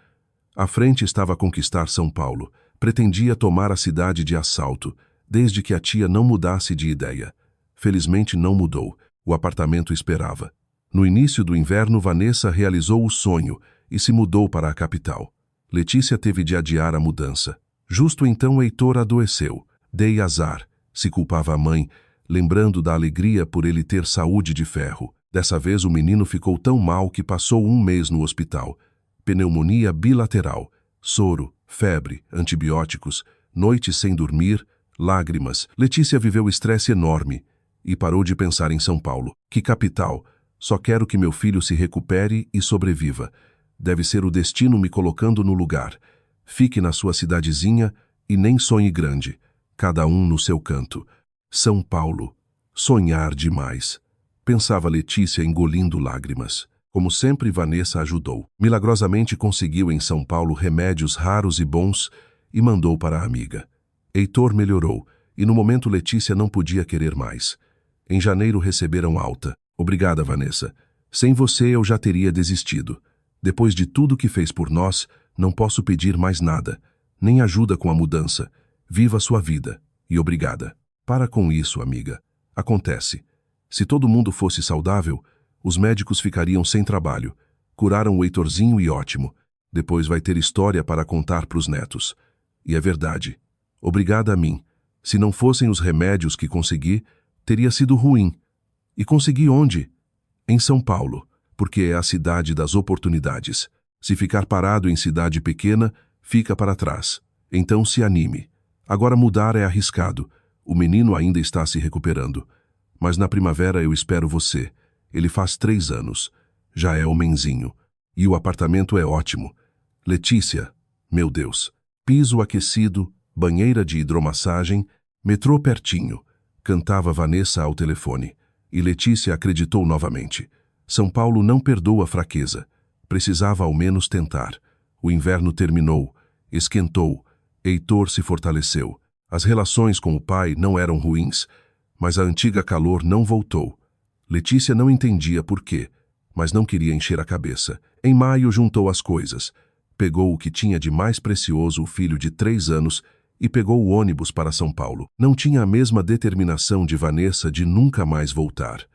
A: À frente estava a conquistar São Paulo. Pretendia tomar a cidade de assalto, desde que a tia não mudasse de ideia. Felizmente não mudou. O apartamento esperava. No início do inverno, Vanessa realizou o sonho e se mudou para a capital. Letícia teve de adiar a mudança. Justo então, Heitor adoeceu. Dei azar. Se culpava a mãe, lembrando da alegria por ele ter saúde de ferro. Dessa vez o menino ficou tão mal que passou um mês no hospital. Pneumonia bilateral, soro, febre, antibióticos, noites sem dormir, lágrimas. Letícia viveu estresse enorme e parou de pensar em São Paulo. Que capital! Só quero que meu filho se recupere e sobreviva. Deve ser o destino me colocando no lugar. Fique na sua cidadezinha e nem sonhe grande. Cada um no seu canto. São Paulo. Sonhar demais. Pensava Letícia engolindo lágrimas. Como sempre, Vanessa ajudou. Milagrosamente conseguiu em São Paulo remédios raros e bons e mandou para a amiga. Heitor melhorou e no momento Letícia não podia querer mais. Em janeiro receberam alta. Obrigada, Vanessa. Sem você eu já teria desistido. Depois de tudo que fez por nós, não posso pedir mais nada. Nem ajuda com a mudança. Viva a sua vida. E obrigada. Para com isso, amiga. Acontece. Se todo mundo fosse saudável, os médicos ficariam sem trabalho. Curaram o Heitorzinho e ótimo. Depois vai ter história para contar para os netos. E é verdade. Obrigada a mim. Se não fossem os remédios que consegui, teria sido ruim. E consegui onde? Em São Paulo, porque é a cidade das oportunidades. Se ficar parado em cidade pequena, fica para trás. Então se anime. Agora mudar é arriscado. O menino ainda está se recuperando. Mas na primavera eu espero você. Ele faz 3 anos. Já é homenzinho. E o apartamento é ótimo. Letícia, meu Deus. Piso aquecido, banheira de hidromassagem, metrô pertinho. Cantava Vanessa ao telefone. E Letícia acreditou novamente. São Paulo não perdoa fraqueza. Precisava ao menos tentar. O inverno terminou. Esquentou. Heitor se fortaleceu. As relações com o pai não eram ruins, mas a antiga calor não voltou. Letícia não entendia por quê, mas não queria encher a cabeça. Em maio juntou as coisas. Pegou o que tinha de mais precioso, o filho de 3 anos, e pegou o ônibus para São Paulo. Não tinha a mesma determinação de Vanessa de nunca mais voltar.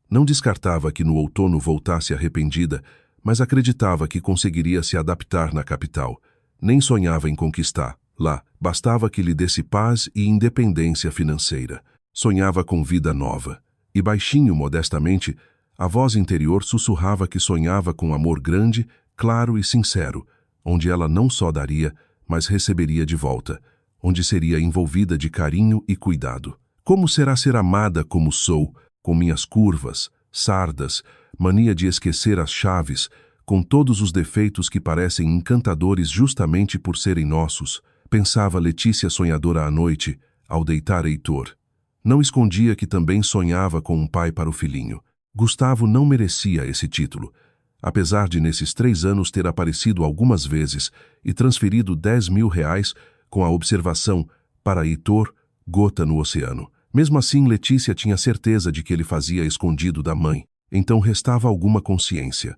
A: Não descartava que no outono voltasse arrependida, mas acreditava que conseguiria se adaptar na capital. Nem sonhava em conquistar. Lá, bastava que lhe desse paz e independência financeira. Sonhava com vida nova. E baixinho, modestamente, a voz interior sussurrava que sonhava com amor grande, claro e sincero, onde ela não só daria, mas receberia de volta, onde seria envolvida de carinho e cuidado. Como será ser amada como sou, com minhas curvas, sardas, mania de esquecer as chaves, com todos os defeitos que parecem encantadores justamente por serem nossos? Pensava Letícia sonhadora à noite, ao deitar Heitor. Não escondia que também sonhava com um pai para o filhinho. Gustavo não merecia esse título, apesar de nesses 3 anos ter aparecido algumas vezes e transferido R$ 10.000 com a observação para Heitor, gota no oceano. Mesmo assim, Letícia tinha certeza de que ele fazia escondido da mãe, então restava alguma consciência.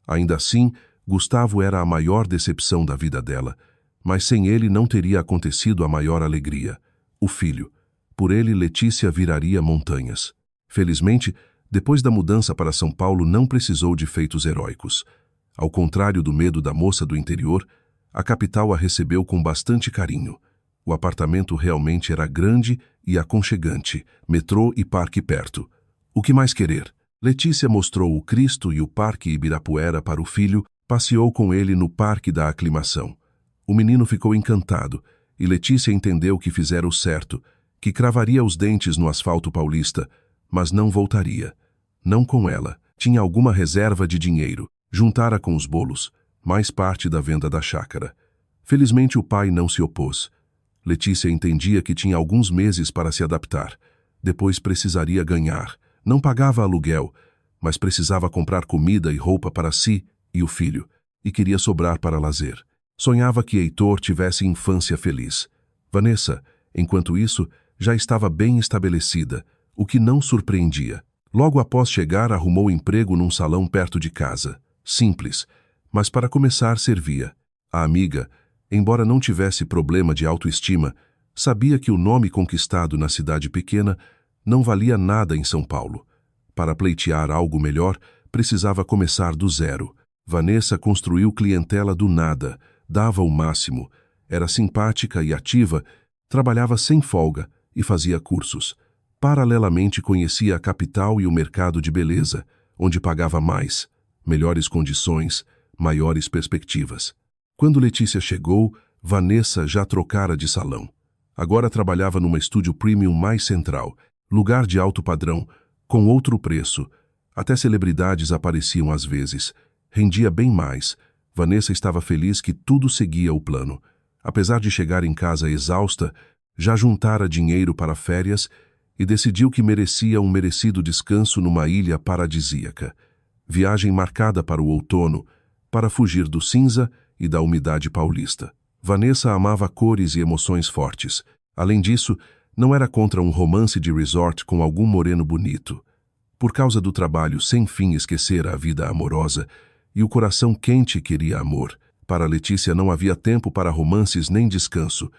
A: Ainda assim, Gustavo era a maior decepção da vida dela, mas sem ele não teria acontecido a maior alegria. O filho. Por ele, Letícia viraria montanhas. Felizmente, depois da mudança para São Paulo, não precisou de feitos heróicos. Ao contrário do medo da moça do interior, a capital a recebeu com bastante carinho. O apartamento realmente era grande e aconchegante, metrô e parque perto. O que mais querer? Letícia mostrou o Cristo e o Parque Ibirapuera para o filho, passeou com ele no Parque da Aclimação. O menino ficou encantado e Letícia entendeu que fizera o certo, que cravaria os dentes no asfalto paulista, mas não voltaria. Não com ela. Tinha alguma reserva de dinheiro, juntara com os bolos, mais parte da venda da chácara. Felizmente o pai não se opôs. Letícia entendia que tinha alguns meses para se adaptar. Depois precisaria ganhar. Não pagava aluguel, mas precisava comprar comida e roupa para si e o filho, e queria sobrar para lazer. Sonhava que Heitor tivesse infância feliz. Vanessa, enquanto isso, já estava bem estabelecida, o que não surpreendia. Logo após chegar, arrumou emprego num salão perto de casa. Simples, mas para começar servia. A amiga, embora não tivesse problema de autoestima, sabia que o nome conquistado na cidade pequena não valia nada em São Paulo. Para pleitear algo melhor, precisava começar do zero. Vanessa construiu clientela do nada, dava o máximo, era simpática e ativa, trabalhava sem folga e fazia cursos. Paralelamente conhecia a capital e o mercado de beleza, onde pagava mais, melhores condições, maiores perspectivas. Quando Letícia chegou, Vanessa já trocara de salão. Agora trabalhava numa estúdio premium mais central, lugar de alto padrão, com outro preço. Até celebridades apareciam às vezes. Rendia bem mais. Vanessa estava feliz que tudo seguia o plano. Apesar de chegar em casa exausta, já juntara dinheiro para férias e decidiu que merecia um merecido descanso numa ilha paradisíaca. Viagem marcada para o outono, para fugir do cinza e da umidade paulista. Vanessa amava cores e emoções fortes. Além disso, não era contra um romance de resort com algum moreno bonito. Por causa do trabalho sem fim esquecera a vida amorosa e o coração quente queria amor. Para Letícia não havia tempo para romances nem descanso.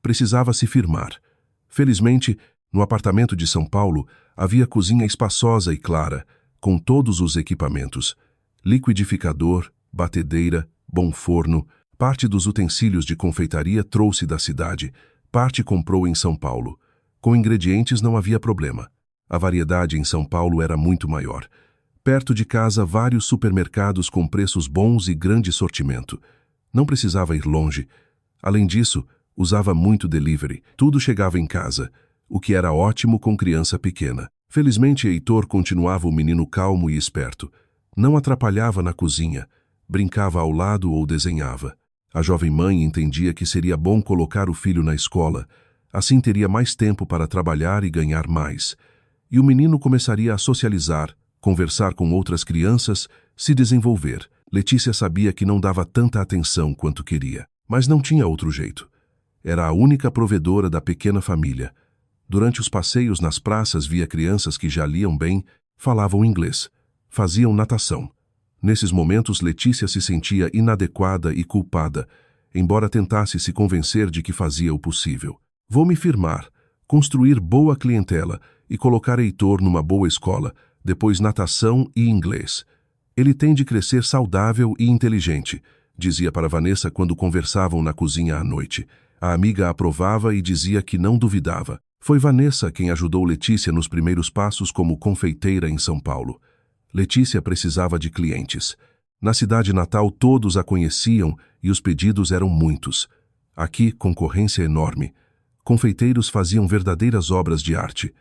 A: Precisava se firmar. Felizmente, no apartamento de São Paulo, havia cozinha espaçosa e clara, com todos os equipamentos. Liquidificador, batedeira, bom forno. Parte dos utensílios de confeitaria trouxe da cidade, parte comprou em São Paulo. Com ingredientes não havia problema. A variedade em São Paulo era muito maior. Perto de casa, vários supermercados com preços bons e grande sortimento. Não precisava ir longe. Além disso, usava muito delivery. Tudo chegava em casa, o que era ótimo com criança pequena. Felizmente, Heitor continuava um menino calmo e esperto. Não atrapalhava na cozinha, brincava ao lado ou desenhava. A jovem mãe entendia que seria bom colocar o filho na escola, assim teria mais tempo para trabalhar e ganhar mais. E o menino começaria a socializar, conversar com outras crianças, se desenvolver. Letícia sabia que não dava tanta atenção quanto queria, mas não tinha outro jeito. Era a única provedora da pequena família. Durante os passeios nas praças via crianças que já liam bem, falavam inglês, faziam natação. Nesses momentos, Letícia se sentia inadequada e culpada, embora tentasse se convencer de que fazia o possível. Vou me firmar, construir boa clientela e colocar Heitor numa boa escola, depois natação e inglês. Ele tem de crescer saudável e inteligente, dizia para Vanessa quando conversavam na cozinha à noite. A amiga aprovava e dizia que não duvidava. Foi Vanessa quem ajudou Letícia nos primeiros passos como confeiteira em São Paulo. Letícia precisava de clientes. Na cidade natal todos a conheciam e os pedidos eram muitos. Aqui, concorrência enorme. Confeiteiros faziam verdadeiras obras de arte.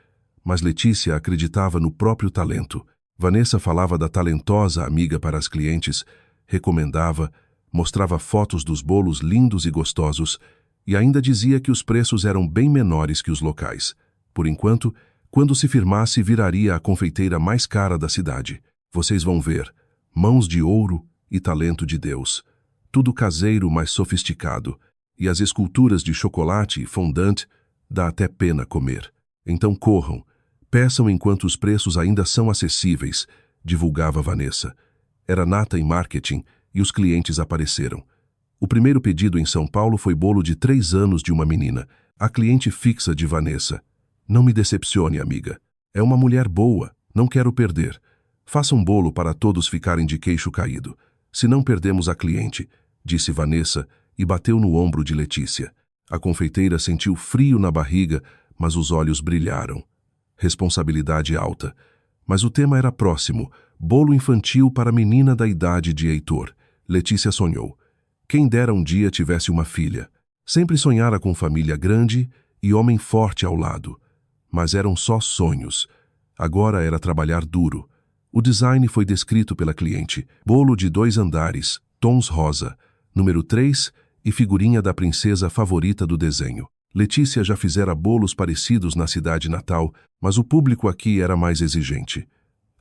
A: Mas Letícia acreditava no próprio talento. Vanessa falava da talentosa amiga para as clientes, recomendava, mostrava fotos dos bolos lindos e gostosos e ainda dizia que os preços eram bem menores que os locais. Por enquanto, quando se firmasse, viraria a confeiteira mais cara da cidade. Vocês vão ver, mãos de ouro e talento de Deus. Tudo caseiro, mas sofisticado. E as esculturas de chocolate e fondant dá até pena comer. Então corram, peçam enquanto os preços ainda são acessíveis, divulgava Vanessa. Era nata em marketing e os clientes apareceram. O primeiro pedido em São Paulo foi bolo de 3 anos de uma menina, a cliente fixa de Vanessa. Não me decepcione, amiga. É uma mulher boa, não quero perder. Faça um bolo para todos ficarem de queixo caído. Se não perdemos a cliente, disse Vanessa e bateu no ombro de Letícia. A confeiteira sentiu frio na barriga, mas os olhos brilharam. Responsabilidade alta. Mas o tema era próximo, bolo infantil para a menina da idade de Heitor. Letícia sonhou. Quem dera um dia tivesse uma filha. Sempre sonhara com família grande e homem forte ao lado. Mas eram só sonhos. Agora era trabalhar duro. O design foi descrito pela cliente. Bolo de 2 andares, tons rosa, número 3 e figurinha da princesa favorita do desenho. Letícia já fizera bolos parecidos na cidade natal, mas o público aqui era mais exigente.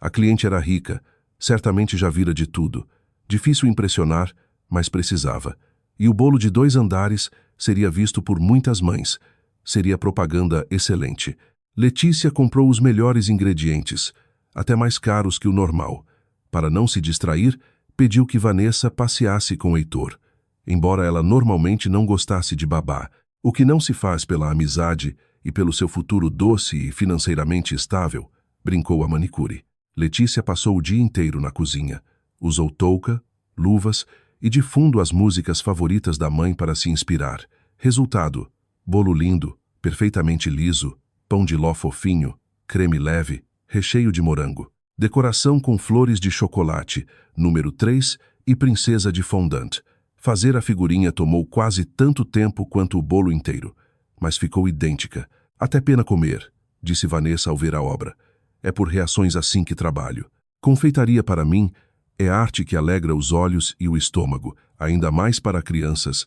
A: A cliente era rica, certamente já vira de tudo. Difícil impressionar, mas precisava. E o bolo de 2 andares seria visto por muitas mães. Seria propaganda excelente. Letícia comprou os melhores ingredientes, até mais caros que o normal. Para não se distrair, pediu que Vanessa passeasse com Heitor. Embora ela normalmente não gostasse de babá, o que não se faz pela amizade e pelo seu futuro doce e financeiramente estável, brincou a manicure. Letícia passou o dia inteiro na cozinha. Usou touca, luvas e de fundo as músicas favoritas da mãe para se inspirar. Resultado: bolo lindo, perfeitamente liso, pão de ló fofinho, creme leve, recheio de morango. Decoração com flores de chocolate, número 3 e princesa de fondant. Fazer a figurinha tomou quase tanto tempo quanto o bolo inteiro, mas ficou idêntica. Até pena comer, disse Vanessa ao ver a obra. É por reações assim que trabalho. Confeitaria para mim é arte que alegra os olhos e o estômago, ainda mais para crianças.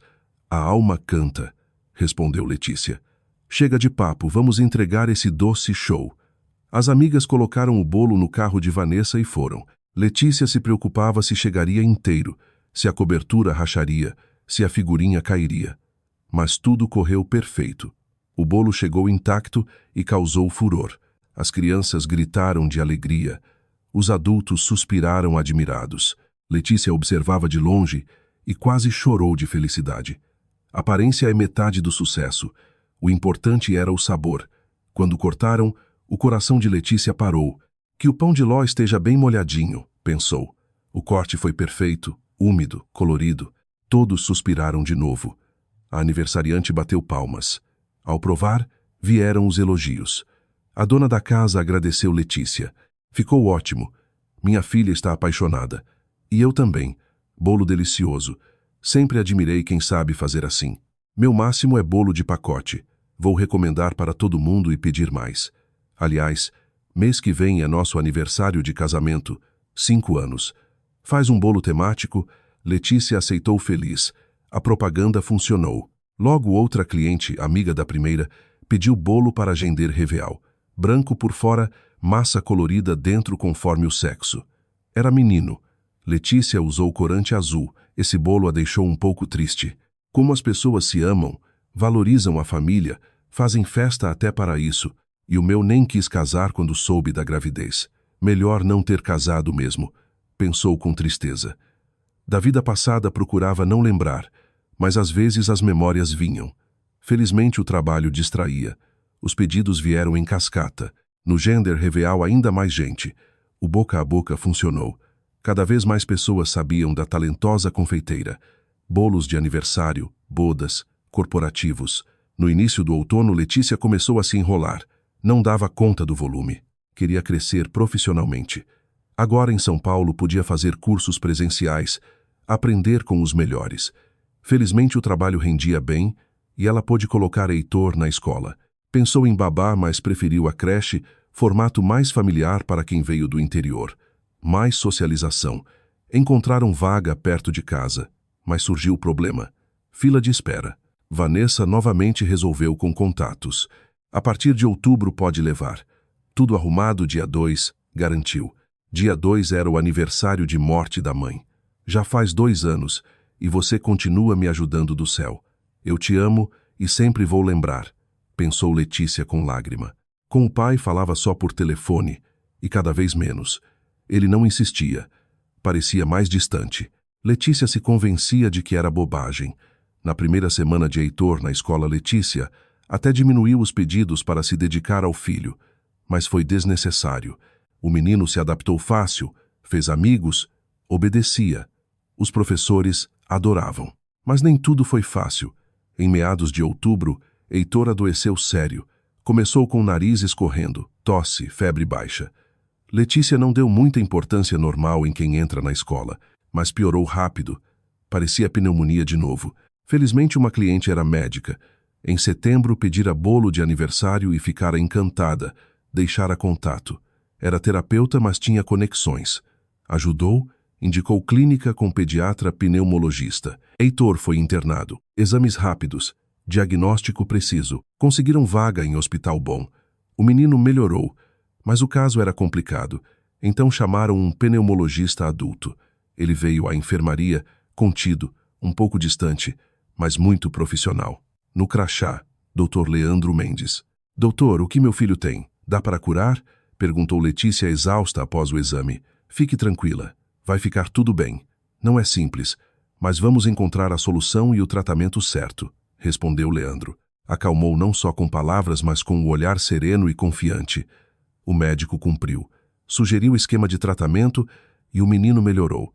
A: A alma canta, respondeu Letícia. Chega de papo, vamos entregar esse doce show. As amigas colocaram o bolo no carro de Vanessa e foram. Letícia se preocupava se chegaria inteiro, se a cobertura racharia, se a figurinha cairia. Mas tudo correu perfeito. O bolo chegou intacto e causou furor. As crianças gritaram de alegria. Os adultos suspiraram admirados. Letícia observava de longe e quase chorou de felicidade. A aparência é metade do sucesso. O importante era o sabor. Quando cortaram, o coração de Letícia parou. Que o pão de ló esteja bem molhadinho, pensou. O corte foi perfeito, úmido, colorido. Todos suspiraram de novo. A aniversariante bateu palmas. Ao provar, vieram os elogios. A dona da casa agradeceu Letícia. Ficou ótimo. Minha filha está apaixonada. E eu também. Bolo delicioso. Sempre admirei quem sabe fazer assim. Meu máximo é bolo de pacote. Vou recomendar para todo mundo e pedir mais. Aliás, mês que vem é nosso aniversário de casamento. 5 anos. Faz um bolo temático. Letícia aceitou feliz. A propaganda funcionou. Logo outra cliente, amiga da primeira, pediu bolo para gender reveal. Branco por fora, massa colorida dentro conforme o sexo. Era menino. Letícia usou corante azul. Esse bolo a deixou um pouco triste. Como as pessoas se amam, valorizam a família, fazem festa até para isso, e o meu nem quis casar quando soube da gravidez. Melhor não ter casado mesmo, pensou com tristeza. Da vida passada procurava não lembrar, mas às vezes as memórias vinham. Felizmente o trabalho distraía. Os pedidos vieram em cascata. No gender reveal ainda mais gente. O boca a boca funcionou. Cada vez mais pessoas sabiam da talentosa confeiteira. Bolos de aniversário, bodas, corporativos. No início do outono, Letícia começou a se enrolar. Não dava conta do volume. Queria crescer profissionalmente. Agora em São Paulo podia fazer cursos presenciais, aprender com os melhores. Felizmente o trabalho rendia bem e ela pôde colocar Heitor na escola. Pensou em babá, mas preferiu a creche, formato mais familiar para quem veio do interior. Mais socialização. Encontraram vaga perto de casa, mas surgiu o problema. Fila de espera. Vanessa novamente resolveu com contatos. A partir de outubro pode levar. Tudo arrumado dia 2, garantiu. Dia 2 era o aniversário de morte da mãe. Já faz 2 anos, e você continua me ajudando do céu. Eu te amo e sempre vou lembrar, pensou Letícia com lágrima. Com o pai falava só por telefone, e cada vez menos. Ele não insistia. Parecia mais distante. Letícia se convencia de que era bobagem. Na primeira semana de Heitor na escola Letícia, até diminuiu os pedidos para se dedicar ao filho. Mas foi desnecessário. O menino se adaptou fácil, fez amigos, obedecia. Os professores adoravam. Mas nem tudo foi fácil. Em meados de outubro, Heitor adoeceu sério. Começou com o nariz escorrendo, tosse, febre baixa. Letícia não deu muita importância normal em quem entra na escola, mas piorou rápido. Parecia pneumonia de novo. Felizmente uma cliente era médica. Em setembro pedira bolo de aniversário e ficara encantada. Deixara contato. Era terapeuta, mas tinha conexões. Ajudou, indicou clínica com pediatra pneumologista. Heitor foi internado. Exames rápidos. Diagnóstico preciso. Conseguiram vaga em hospital bom. O menino melhorou, mas o caso era complicado. Então chamaram um pneumologista adulto. Ele veio à enfermaria, contido, um pouco distante, mas muito profissional. No crachá, Dr. Leandro Mendes. Doutor, o que meu filho tem? Dá para curar? Perguntou Letícia exausta após o exame. Fique tranquila. Vai ficar tudo bem. Não é simples, mas vamos encontrar a solução e o tratamento certo, respondeu Leandro. Acalmou não só com palavras, mas com o olhar sereno e confiante. O médico cumpriu. Sugeriu esquema de tratamento e o menino melhorou.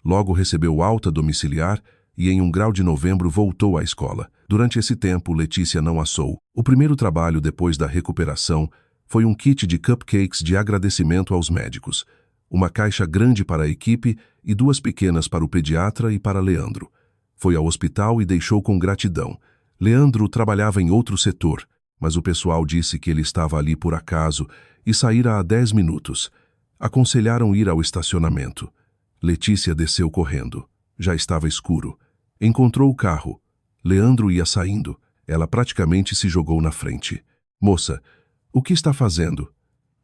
A: Logo recebeu alta domiciliar e em 1 de novembro voltou à escola. Durante esse tempo, Letícia não assou. O primeiro trabalho depois da recuperação foi um kit de cupcakes de agradecimento aos médicos. Uma caixa grande para a equipe e 2 pequenas para o pediatra e para Leandro. Foi ao hospital e deixou com gratidão. Leandro trabalhava em outro setor, mas o pessoal disse que ele estava ali por acaso e saíra há 10 minutos. Aconselharam ir ao estacionamento. Letícia desceu correndo. Já estava escuro. Encontrou o carro. Leandro ia saindo. Ela praticamente se jogou na frente. Moça, o que está fazendo?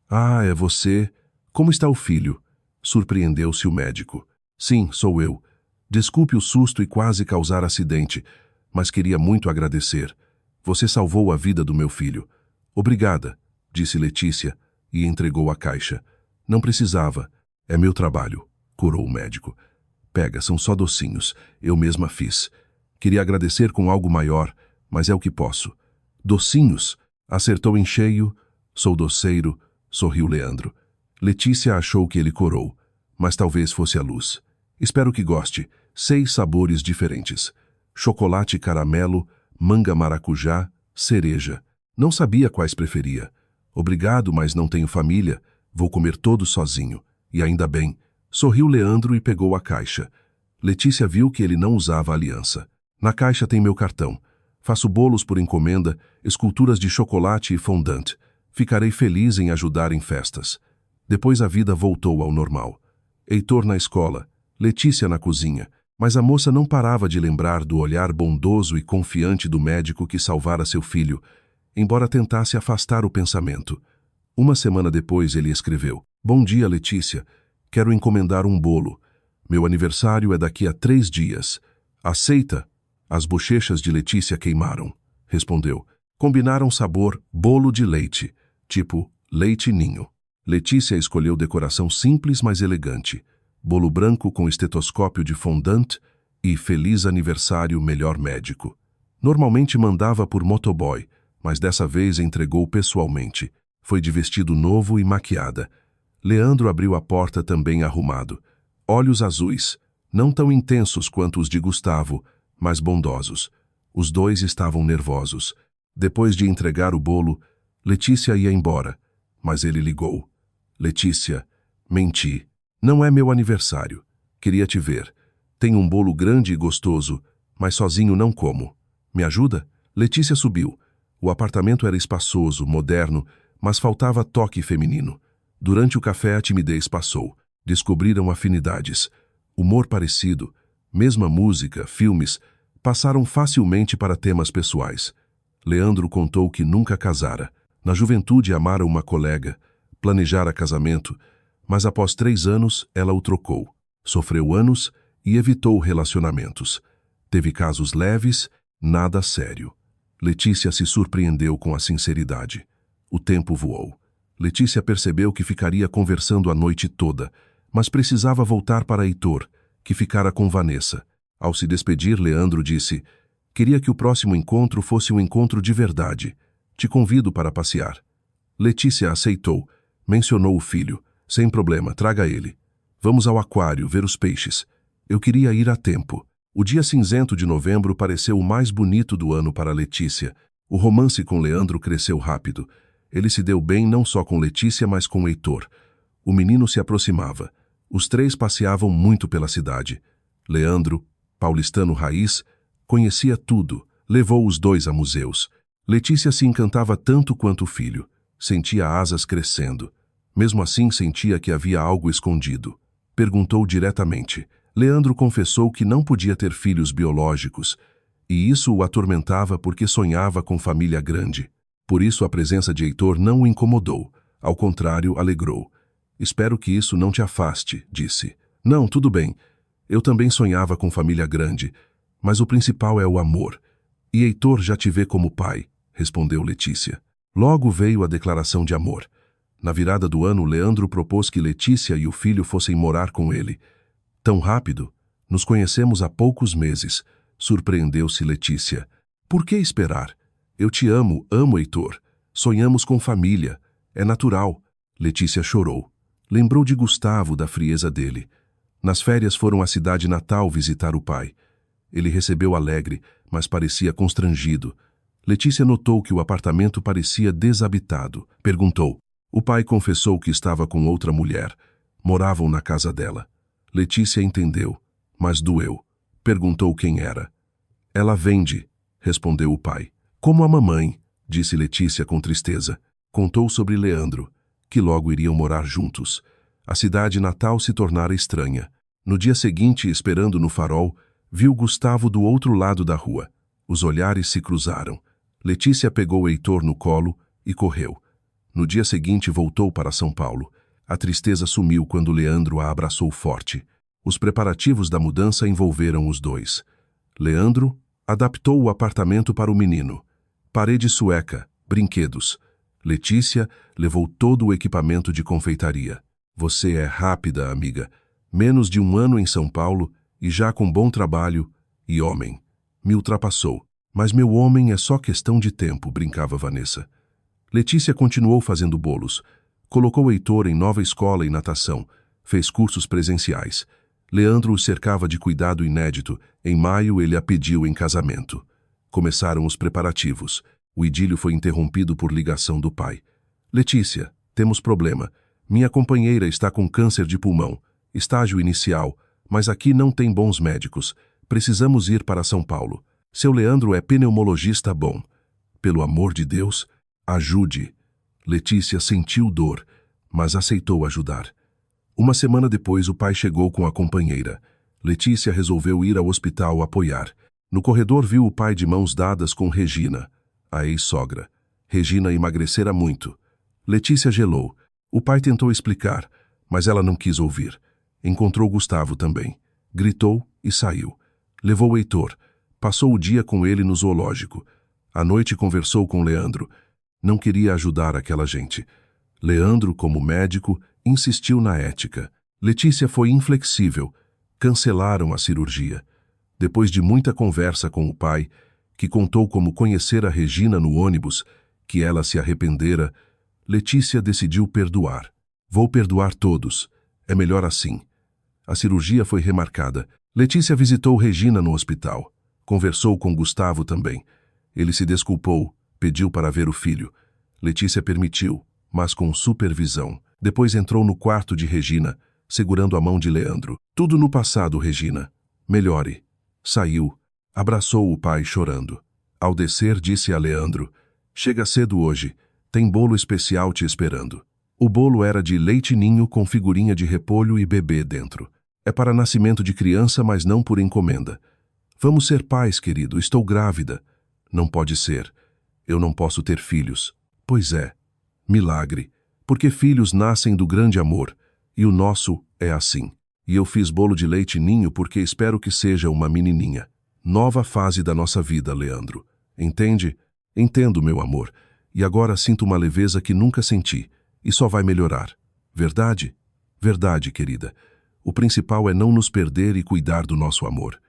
A: Ah, é você? Como está o filho? Surpreendeu-se o médico. Sim, sou eu. Desculpe o susto e quase causar acidente, mas queria muito agradecer. Você salvou a vida do meu filho. Obrigada, disse Letícia e entregou a caixa. Não precisava. É meu trabalho, corou o médico. Pega, são só docinhos. Eu mesma fiz. Queria agradecer com algo maior, mas é o que posso. Docinhos? Acertou em cheio. Sou doceiro, sorriu Leandro. Letícia achou que ele corou, mas talvez fosse a luz. Espero que goste. 6 sabores diferentes. Chocolate caramelo, manga maracujá, cereja. Não sabia quais preferia. Obrigado, mas não tenho família. Vou comer todos sozinho. E ainda bem. Sorriu Leandro e pegou a caixa. Letícia viu que ele não usava aliança. Na caixa tem meu cartão. Faço bolos por encomenda, esculturas de chocolate e fondant. Ficarei feliz em ajudar em festas. Depois a vida voltou ao normal. Heitor na escola, Letícia na cozinha, mas a moça não parava de lembrar do olhar bondoso e confiante do médico que salvara seu filho, embora tentasse afastar o pensamento. Uma semana depois ele escreveu: Bom dia, Letícia. Quero encomendar um bolo. Meu aniversário é daqui a 3 dias. Aceita? As bochechas de Letícia queimaram. Respondeu. Combinaram sabor bolo de leite, tipo leite ninho. Letícia escolheu decoração simples, mas elegante. Bolo branco com estetoscópio de fondant e feliz aniversário melhor médico. Normalmente mandava por motoboy, mas dessa vez entregou pessoalmente. Foi de vestido novo e maquiada. Leandro abriu a porta também arrumado. Olhos azuis, não tão intensos quanto os de Gustavo, mas bondosos. Os dois estavam nervosos. Depois de entregar o bolo, Letícia ia embora, mas ele ligou. Letícia, menti. Não é meu aniversário. Queria te ver. Tenho um bolo grande e gostoso, mas sozinho não como. Me ajuda? Letícia subiu. O apartamento era espaçoso, moderno, mas faltava toque feminino. Durante o café a timidez passou. Descobriram afinidades. Humor parecido, mesma música, filmes, passaram facilmente para temas pessoais. Leandro contou que nunca casara. Na juventude amara uma colega, planejara casamento, mas após 3 anos ela o trocou. Sofreu anos e evitou relacionamentos. Teve casos leves, nada sério. Letícia se surpreendeu com a sinceridade. O tempo voou. Letícia percebeu que ficaria conversando a noite toda, mas precisava voltar para Heitor, que ficara com Vanessa. Ao se despedir, Leandro disse: Queria que o próximo encontro fosse um encontro de verdade. Te convido para passear. Letícia aceitou. Mencionou o filho. Sem problema, traga ele. Vamos ao aquário ver os peixes. Eu queria ir a tempo. O dia cinzento de novembro pareceu o mais bonito do ano para Letícia. O romance com Leandro cresceu rápido. Ele se deu bem não só com Letícia, mas com Heitor. O menino se aproximava. Os 3 passeavam muito pela cidade. Leandro, paulistano raiz, conhecia tudo. Levou os 2 a museus. Letícia se encantava tanto quanto o filho. Sentia asas crescendo. Mesmo assim, sentia que havia algo escondido. Perguntou diretamente. Leandro confessou que não podia ter filhos biológicos, e isso o atormentava porque sonhava com família grande. Por isso a presença de Heitor não o incomodou. Ao contrário, alegrou. Espero que isso não te afaste, disse. Não, tudo bem. Eu também sonhava com família grande, mas o principal é o amor. E Heitor já te vê como pai, respondeu Letícia. Logo veio a declaração de amor. Na virada do ano, Leandro propôs que Letícia e o filho fossem morar com ele. Tão rápido? Nos conhecemos há poucos meses. Surpreendeu-se Letícia. Por que esperar? Eu te amo, amo Heitor. Sonhamos com família. É natural. Letícia chorou. Lembrou de Gustavo, da frieza dele. Nas férias foram à cidade natal visitar o pai. Ele recebeu alegre, mas parecia constrangido. Letícia notou que o apartamento parecia desabitado. Perguntou. O pai confessou que estava com outra mulher. Moravam na casa dela. Letícia entendeu, mas doeu. Perguntou quem era. Ela vende, respondeu o pai. Como a mamãe, disse Letícia com tristeza. Contou sobre Leandro, que logo iriam morar juntos. A cidade natal se tornara estranha. No dia seguinte, esperando no farol, viu Gustavo do outro lado da rua. Os olhares se cruzaram. Letícia pegou Heitor no colo e correu. No dia seguinte voltou para São Paulo. A tristeza sumiu quando Leandro a abraçou forte. Os preparativos da mudança envolveram os dois. Leandro adaptou o apartamento para o menino. Parede sueca, brinquedos. Letícia levou todo o equipamento de confeitaria. Você é rápida, amiga. Menos de 1 ano em São Paulo e já com bom trabalho e homem. Me ultrapassou. Mas meu homem é só questão de tempo, brincava Vanessa. Letícia continuou fazendo bolos. Colocou Heitor em nova escola e natação. Fez cursos presenciais. Leandro o cercava de cuidado inédito. Em maio, ele a pediu em casamento. Começaram os preparativos. O idílio foi interrompido por ligação do pai. Letícia, temos problema. Minha companheira está com câncer de pulmão. Estágio inicial, mas aqui não tem bons médicos. Precisamos ir para São Paulo. Seu Leandro é pneumologista bom. Pelo amor de Deus, ajude. Letícia sentiu dor, mas aceitou ajudar. 1 semana depois, o pai chegou com a companheira. Letícia resolveu ir ao hospital apoiar. No corredor viu o pai de mãos dadas com Regina, a ex-sogra. Regina emagrecera muito. Letícia gelou. O pai tentou explicar, mas ela não quis ouvir. Encontrou Gustavo também. Gritou e saiu. Levou Heitor. Passou o dia com ele no zoológico. À noite conversou com Leandro. Não queria ajudar aquela gente. Leandro, como médico, insistiu na ética. Letícia foi inflexível. Cancelaram a cirurgia. Depois de muita conversa com o pai, que contou como conhecera Regina no ônibus, que ela se arrependera, Letícia decidiu perdoar. Vou perdoar todos. É melhor assim. A cirurgia foi remarcada. Letícia visitou Regina no hospital. Conversou com Gustavo também. Ele se desculpou, pediu para ver o filho. Letícia permitiu, mas com supervisão. Depois entrou no quarto de Regina, segurando a mão de Leandro. Tudo no passado, Regina. Melhore. Saiu. Abraçou o pai chorando. Ao descer, disse a Leandro: chega cedo hoje. Tem bolo especial te esperando. O bolo era de leite ninho com figurinha de repolho e bebê dentro. É para nascimento de criança, mas não por encomenda. Vamos ser pais, querido. Estou grávida. Não pode ser. Eu não posso ter filhos. Pois é. Milagre. Porque filhos nascem do grande amor. E o nosso é assim. E eu fiz bolo de leite ninho porque espero que seja uma menininha. Nova fase da nossa vida, Leandro. Entende? Entendo, meu amor. E agora sinto uma leveza que nunca senti. E só vai melhorar. Verdade? Verdade, querida. O principal é não nos perder e cuidar do nosso amor.